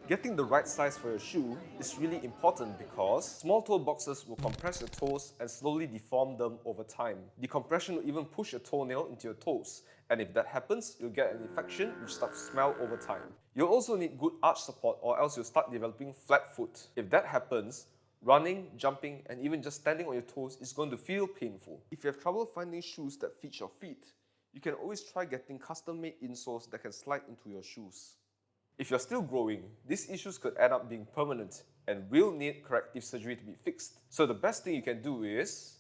Getting the right size for your shoe is really important because small toe boxes will compress your toes and slowly deform them over time. Decompression will even push a toenail into your toes, and if that happens, you'll get an infection which starts to smell over time. You'll also need good arch support or else you'll start developing flat foot. If that happens, running, jumping, and even just standing on your toes is going to feel painful. If you have trouble finding shoes that fit your feet, you can always try getting custom-made insoles that can slide into your shoes. If you're still growing, these issues could end up being permanent and will need corrective surgery to be fixed. So the best thing you can do is